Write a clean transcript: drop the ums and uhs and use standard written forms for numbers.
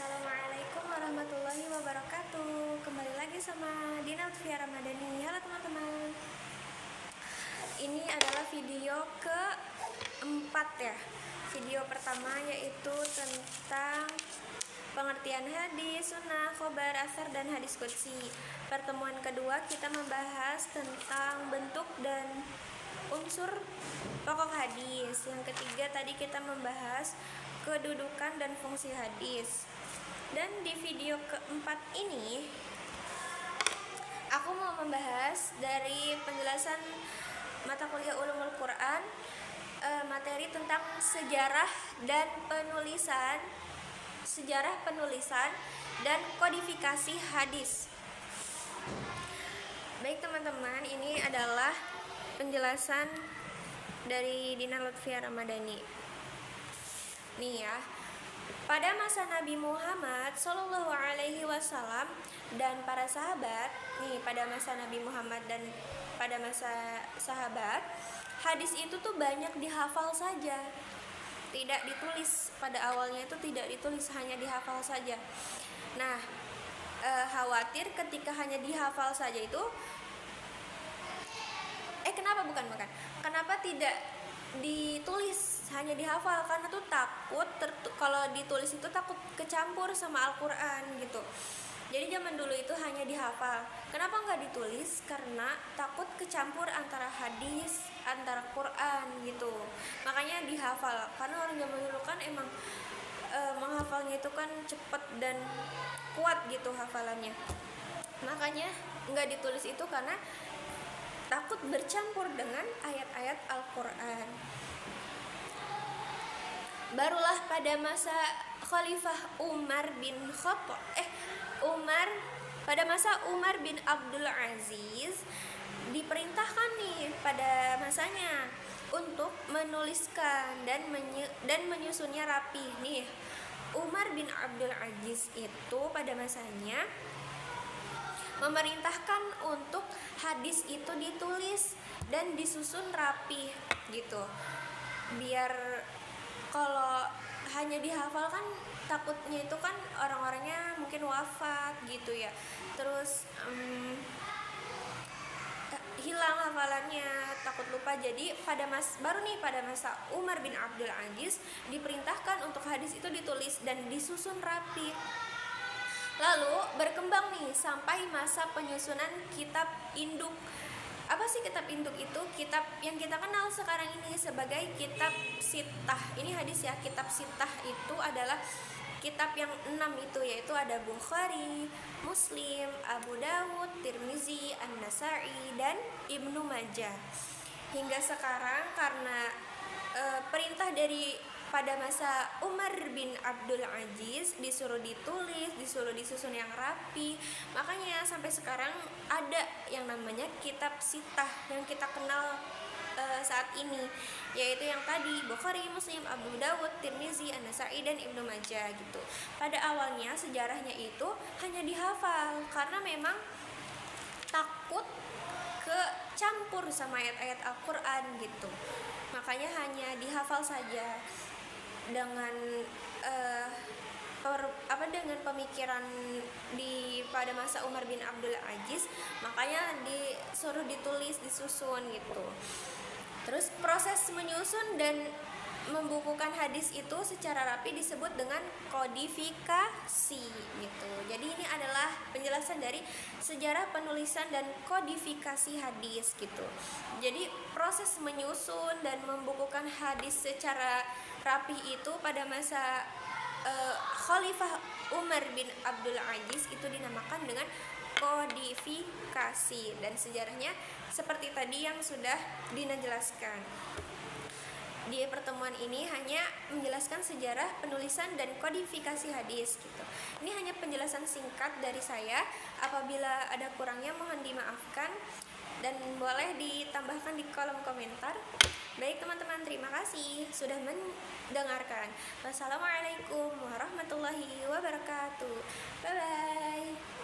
Assalamualaikum warahmatullahi wabarakatuh. Kembali lagi sama Dina Lutfia Ramadhani. Halo teman-teman. Ini adalah video keempat ya. Video pertama yaitu tentang pengertian hadis, sunnah, khobar, asar, dan hadis qudsi. Pertemuan kedua kita membahas tentang bentuk dan unsur pokok hadis. Yang ketiga tadi kita membahas kedudukan dan fungsi hadis. Dan di video keempat ini aku mau membahas dari penjelasan mata kuliah Ulumul Quran, materi tentang sejarah penulisan dan kodifikasi hadis. Baik teman-teman, ini adalah penjelasan dari Dina Lutfia Ramadhani. Nih ya, pada masa Nabi Muhammad Shallallahu Alaihi Wasallam dan para sahabat, pada masa Nabi Muhammad dan pada masa sahabat, hadis itu tuh banyak dihafal saja, tidak ditulis. Pada awalnya itu tidak ditulis, hanya dihafal saja. Nah, khawatir ketika hanya dihafal saja itu, kenapa tidak ditulis, hanya dihafal? Karena tuh takut kalau ditulis itu takut kecampur sama Al-Quran gitu. Jadi zaman dulu itu hanya dihafal. Kenapa nggak ditulis? Karena takut kecampur antara hadis, antara Quran gitu. Makanya dihafal. Karena orang zaman dulu kan emang menghafalnya itu kan cepet dan kuat gitu hafalannya. Makanya nggak ditulis itu karena takut bercampur dengan ayat-ayat Al-Quran. Barulah pada masa Khalifah pada masa Umar bin Abdul Aziz diperintahkan nih pada masanya untuk menuliskan dan menyusunnya rapi nih. Umar bin Abdul Aziz itu pada masanya memerintahkan untuk hadis itu ditulis dan disusun rapi gitu. Biar kalau hanya dihafal kan takutnya itu kan orang-orangnya mungkin wafat gitu ya. Terus hilang hafalannya, takut lupa. Jadi pada masa Umar bin Abdul Aziz diperintahkan untuk hadis itu ditulis dan disusun rapi. Lalu berkembang nih sampai masa penyusunan kitab induk. Apa sih kitab induk itu? Kitab yang kita kenal sekarang ini sebagai kitab sittah. Ini hadis ya. Kitab sittah itu adalah kitab yang 6 itu, yaitu ada Bukhari, Muslim, Abu Dawud, Tirmizi, An-Nasa'i, dan Ibnu Majah. Hingga sekarang karena perintah dari pada masa Umar bin Abdul Aziz disuruh ditulis, disuruh disusun yang rapi, makanya sampai sekarang ada yang namanya kitab sittah yang kita kenal saat ini, yaitu yang tadi Bukhari, Muslim, Abu Dawud, Tirmizi, An-Nasa'i, dan Ibnu Majah gitu. Pada awalnya sejarahnya itu hanya dihafal karena memang takut kecampur sama ayat-ayat Al-Quran gitu. Makanya hanya dihafal saja dengan dengan pemikiran pada masa Umar bin Abdul Aziz, makanya disuruh ditulis, disusun gitu. Terus proses menyusun dan membukukan hadis itu secara rapi disebut dengan kodifikasi gitu. Jadi ini adalah penjelasan dari sejarah penulisan dan kodifikasi hadis gitu. Jadi proses menyusun dan membukukan hadis secara rapi itu pada masa Khalifah Umar bin Abdul Aziz itu dinamakan dengan kodifikasi, dan sejarahnya seperti tadi yang sudah Dina jelaskan. Di pertemuan ini hanya menjelaskan sejarah penulisan dan kodifikasi hadis gitu. Ini hanya penjelasan singkat dari saya. Apabila ada kurangnya mohon dimaafkan dan boleh ditambahkan di kolom komentar. Baik teman-teman, terima kasih sudah mendengarkan. Wassalamualaikum warahmatullahi wabarakatuh. Bye bye.